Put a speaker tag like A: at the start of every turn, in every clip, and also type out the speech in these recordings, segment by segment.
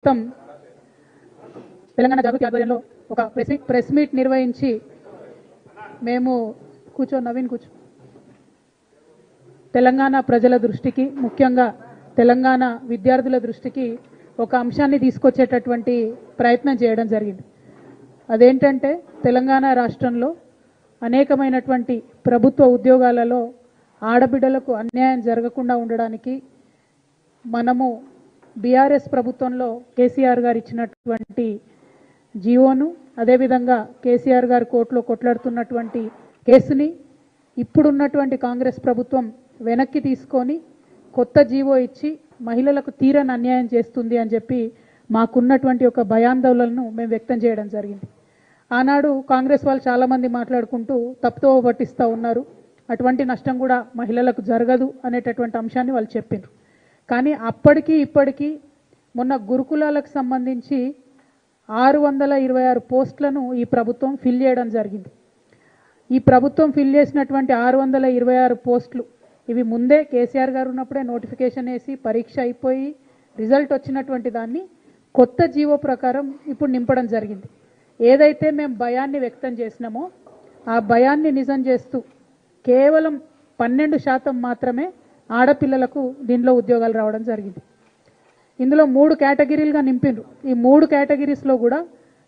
A: మొత్తం తెలంగాణ జాగృతి ఆధ్వర్యంలో ఒక ప్రెస్ మీట్ నిర్వహించి మేము నవీన్ తెలంగాణ ప్రజల దృష్టికి ముఖ్యంగా తెలంగాణ విద్యార్థుల దృష్టికి ఒక అంశాన్ని తీసుకొచ్చేటటువంటి ప్రయత్నం చేయడం జరిగింది. అదేంటంటే తెలంగాణ రాష్ట్రంలో అనేకమైనటువంటి ప్రభుత్వ ఉద్యోగాలలో ఆడబిడ్డలకు అన్యాయం జరగకుండా ఉండడానికి మనము బీఆర్ఎస్ ప్రభుత్వంలో కేసీఆర్ గారు ఇచ్చినటువంటి జీవోను, అదేవిధంగా కేసీఆర్ గారు కోర్టులో కొట్లాడుతున్నటువంటి కేసుని ఇప్పుడున్నటువంటి కాంగ్రెస్ ప్రభుత్వం వెనక్కి తీసుకొని కొత్త జీవో ఇచ్చి మహిళలకు తీరని అన్యాయం చేస్తుంది అని చెప్పి మాకున్నటువంటి ఒక భయాందోళనను మేము వ్యక్తం చేయడం జరిగింది. ఆనాడు కాంగ్రెస్ వాళ్ళు చాలామంది మాట్లాడుకుంటూ తప్పుతో పట్టిస్తూ ఉన్నారు, అటువంటి నష్టం కూడా మహిళలకు జరగదు అనేటటువంటి అంశాన్ని వాళ్ళు చెప్పారు. కానీ అప్పటికి ఇప్పటికీ మొన్న గురుకులాలకు సంబంధించి 626 పోస్టులను ఈ ప్రభుత్వం ఫిల్ చేయడం జరిగింది. ఈ ప్రభుత్వం ఫిల్ చేసినటువంటి 626 పోస్టులు ఇవి ముందే కేసీఆర్ గారు ఉన్నప్పుడే నోటిఫికేషన్ వేసి పరీక్ష అయిపోయి రిజల్ట్ వచ్చినటువంటి దాన్ని కొత్త జీవో ప్రకారం ఇప్పుడు నింపడం జరిగింది. ఏదైతే మేము భయాన్ని వ్యక్తం చేసినామో ఆ భయాన్ని నిజం చేస్తూ కేవలం 12% మాత్రమే ఆడపిల్లలకు దీనిలో ఉద్యోగాలు రావడం జరిగింది. ఇందులో 3 కేటగిరీలుగా నింపిండ్రు. ఈ 3 కేటగిరీస్లో కూడా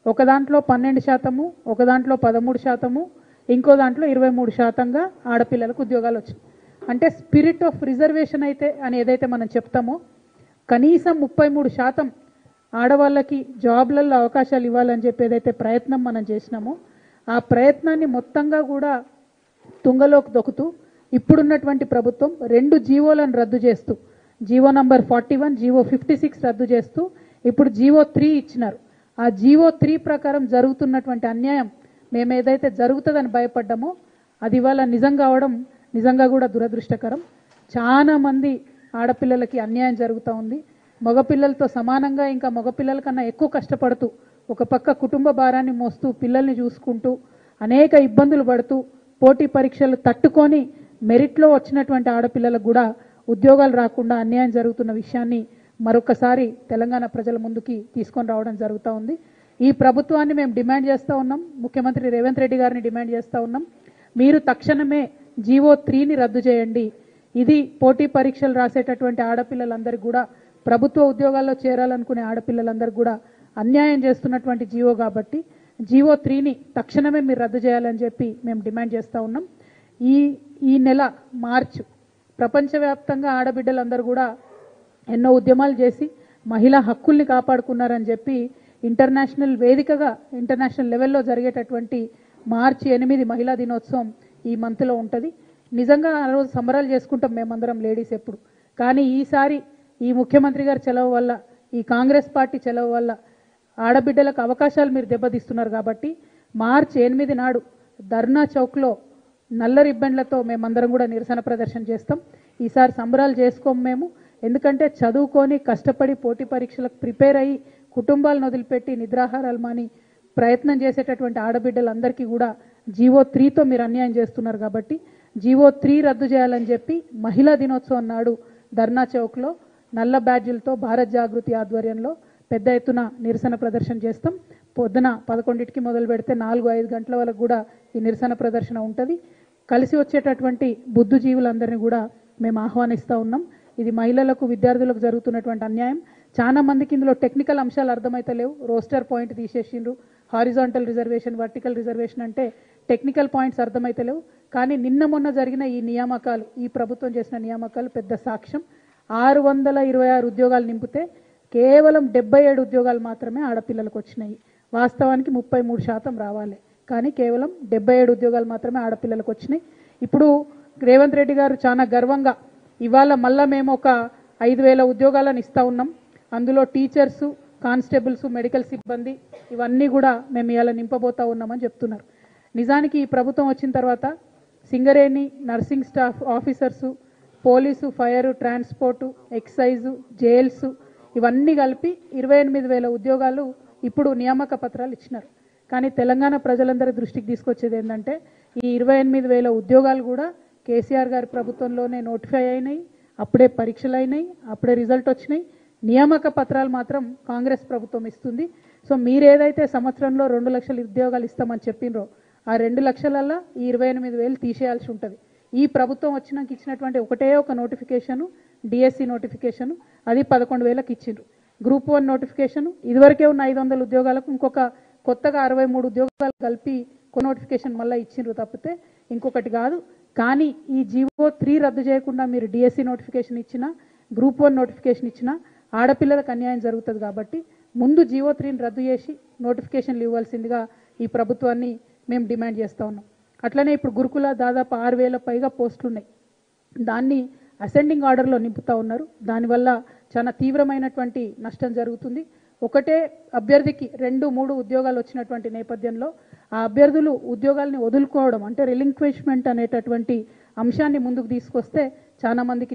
A: ఒక దాంట్లో 12%, ఒక దాంట్లో 13%, ఇంకో దాంట్లో 23%గా ఆడపిల్లలకు ఉద్యోగాలు వచ్చాయి. అంటే స్పిరిట్ ఆఫ్ రిజర్వేషన్ అయితే అని ఏదైతే మనం చెప్తామో కనీసం 33% ఆడవాళ్ళకి జాబ్లలో అవకాశాలు ఇవ్వాలని చెప్పి ఏదైతే ప్రయత్నం మనం చేసినామో ఆ ప్రయత్నాన్ని మొత్తంగా కూడా తుంగలోకి దొక్కుతూ ఇప్పుడున్నటువంటి ప్రభుత్వం 2 జీవోలను రద్దు చేస్తూ జీవో నంబర్ 41, జీవో 56 రద్దు చేస్తూ ఇప్పుడు జీవో 3 ఇచ్చినారు. ఆ జీవో 3 ప్రకారం జరుగుతున్నటువంటి అన్యాయం మేము ఏదైతే జరుగుతుందని భయపడ్డామో అది ఇవాళ నిజం కావడం నిజంగా కూడా దురదృష్టకరం. చాలా మంది ఆడపిల్లలకి అన్యాయం జరుగుతూ ఉంది. మగపిల్లలతో సమానంగా ఇంకా మగపిల్లల కన్నా ఎక్కువ కష్టపడుతూ ఒక పక్క కుటుంబ భారాన్ని మోస్తూ పిల్లల్ని చూసుకుంటూ అనేక ఇబ్బందులు పడుతూ పోటీ పరీక్షలు తట్టుకొని మెరిట్లో వచ్చినటువంటి ఆడపిల్లలకు కూడా ఉద్యోగాలు రాకుండా అన్యాయం జరుగుతున్న విషయాన్ని మరొకసారి తెలంగాణ ప్రజల ముందుకి తీసుకొని రావడం జరుగుతూ ఉంది. ఈ ప్రభుత్వాన్ని మేము డిమాండ్ చేస్తూ ఉన్నాం, ముఖ్యమంత్రి రేవంత్ రెడ్డి గారిని డిమాండ్ చేస్తూ ఉన్నాం, మీరు తక్షణమే జీవో 3ని రద్దు చేయండి. ఇది పోటీ పరీక్షలు రాసేటటువంటి ఆడపిల్లలందరికీ కూడా ప్రభుత్వ ఉద్యోగాల్లో చేరాలనుకునే ఆడపిల్లలందరికీ కూడా అన్యాయం చేస్తున్నటువంటి జీవో కాబట్టి జీవో 3ని తక్షణమే మీరు రద్దు చేయాలని చెప్పి మేము డిమాండ్ చేస్తూ ఉన్నాం. ఈ నెల మార్చి ప్రపంచవ్యాప్తంగా ఆడబిడ్డలందరూ కూడా ఎన్నో ఉద్యమాలు చేసి మహిళా హక్కుల్ని కాపాడుకున్నారని చెప్పి ఇంటర్నేషనల్ వేదికగా ఇంటర్నేషనల్ లెవెల్లో జరిగేటటువంటి మార్చి 8 మహిళా దినోత్సవం ఈ మంత్లో ఉంటుంది. నిజంగా ఆ రోజు సంబరాలు చేసుకుంటాం మేమందరం లేడీస్ ఎప్పుడు. కానీ ఈసారి ఈ ముఖ్యమంత్రి గారి చలవ వల్ల, ఈ కాంగ్రెస్ పార్టీ చలవ వల్ల ఆడబిడ్డలకు అవకాశాలు మీరు దెబ్బతీస్తున్నారు కాబట్టి మార్చి 8 నాడు ధర్నా చౌక్లో నల్ల రిబ్బన్లతో మేమందరం కూడా నిరసన ప్రదర్శన చేస్తాం. ఈసారి సంబరాలు చేసుకోము మేము, ఎందుకంటే చదువుకొని కష్టపడి పోటీ పరీక్షలకు ప్రిపేర్ అయ్యి కుటుంబాలను వదిలిపెట్టి నిద్రాహారాలు మాని ప్రయత్నం చేసేటటువంటి ఆడబిడ్డలందరికీ కూడా జీవో 3తో మీరు అన్యాయం చేస్తున్నారు కాబట్టి జీవో 3 రద్దు చేయాలని చెప్పి మహిళా దినోత్సవం నాడు ధర్నా చౌక్లో నల్ల బ్యాడ్జీలతో భారత్ జాగృతి ఆధ్వర్యంలో పెద్ద ఎత్తున నిరసన ప్రదర్శన చేస్తాం. పొద్దున 11కి మొదలు పెడితే 4-5 గంటల వరకు కూడా ఈ నిరసన ప్రదర్శన ఉంటుంది. కలిసి వచ్చేటటువంటి బుద్ధుజీవులందరినీ కూడా మేము ఆహ్వానిస్తూ ఉన్నాం. ఇది మహిళలకు విద్యార్థులకు జరుగుతున్నటువంటి అన్యాయం. చాలా మందికి ఇందులో టెక్నికల్ అంశాలు అర్థమైతలేవు. రోస్టర్ పాయింట్ తీసేసిండ్రు, హారిజాంటల్ రిజర్వేషన్, వర్టికల్ రిజర్వేషన్ అంటే టెక్నికల్ పాయింట్స్ అర్థమైతలేవు. కానీ నిన్న మొన్న జరిగిన ఈ నియామకాలు, ఈ ప్రభుత్వం చేసిన నియామకాలు పెద్ద సాక్ష్యం. 626 ఉద్యోగాలు నింపితే కేవలం 77 ఉద్యోగాలు మాత్రమే ఆడపిల్లలకు వచ్చినాయి. వాస్తవానికి 33% రావాలి, కానీ కేవలం 77 ఉద్యోగాలు మాత్రమే ఆడపిల్లలకు వచ్చినాయి. ఇప్పుడు రేవంత్ రెడ్డి గారు చాలా గర్వంగా ఇవాళ మళ్ళా మేము ఒక 5,000 ఉద్యోగాలను ఇస్తూ ఉన్నాం. అందులో టీచర్సు, కానిస్టేబుల్స్, మెడికల్ సిబ్బంది ఇవన్నీ కూడా మేము ఇవాళ నింపబోతూ ఉన్నామని చెప్తున్నారు. నిజానికి ఈ ప్రభుత్వం వచ్చిన తర్వాత Singareni, nursing staff officers, police, fire, transport, excise, jails ఇవన్నీ కలిపి 28,000 ఉద్యోగాలు ఇప్పుడు నియామక పత్రాలు ఇచ్చినారు. కానీ తెలంగాణ ప్రజలందరి దృష్టికి తీసుకొచ్చేది ఏంటంటే ఈ 28,000 ఉద్యోగాలు కూడా కేసీఆర్ గారి ప్రభుత్వంలోనే నోటిఫై అయినాయి, అప్పుడే పరీక్షలు అయినాయి, అప్పుడే రిజల్ట్ వచ్చినాయి. నియామక పత్రాలు మాత్రం కాంగ్రెస్ ప్రభుత్వం ఇస్తుంది. సో మీరు ఏదైతే సంవత్సరంలో 2 లక్షల ఉద్యోగాలు ఇస్తామని చెప్పినరో ఆ 2 లక్షలల్లో ఈ 28,000 తీసేయాల్సి ఉంటుంది. ఈ ప్రభుత్వం వచ్చినాక ఇచ్చినటువంటి ఒకటే ఒక నోటిఫికేషను డిఎస్సి నోటిఫికేషను, అది 11,000కి ఇచ్చిండ్రు. గ్రూప్ 1 నోటిఫికేషను ఇదివరకే ఉన్న 500 ఉద్యోగాలకు ఇంకొక కొత్తగా 63 ఉద్యోగాలు కలిపి నోటిఫికేషన్ మళ్ళీ ఇచ్చిండ్రు తప్పితే ఇంకొకటి కాదు. కానీ ఈ జీవో 3 రద్దు చేయకుండా మీరు డిఎస్సి నోటిఫికేషన్ ఇచ్చినా గ్రూప్ 1 నోటిఫికేషన్ ఇచ్చినా ఆడపిల్లలకు అన్యాయం జరుగుతుంది. కాబట్టి ముందు జీవో 3ని రద్దు చేసి నోటిఫికేషన్లు ఇవ్వాల్సిందిగా ఈ ప్రభుత్వాన్ని మేము డిమాండ్ చేస్తూ ఉన్నాం. అట్లనే ఇప్పుడు గురుకుల దాదాపు 6,000 పైగా పోస్టులు ఉన్నాయి. దాన్ని అసెండింగ్ ఆర్డర్లో నింపుతూ ఉన్నారు. దానివల్ల చాలా తీవ్రమైనటువంటి నష్టం జరుగుతుంది. ఒకటే అభ్యర్థికి 2-3 ఉద్యోగాలు వచ్చినటువంటి నేపథ్యంలో ఆ అభ్యర్థులు ఉద్యోగాల్ని వదులుకోవడం అంటే రిలింక్విష్మెంట్ అనేటటువంటి అంశాన్ని ముందుకు తీసుకొస్తే చాలా మందికి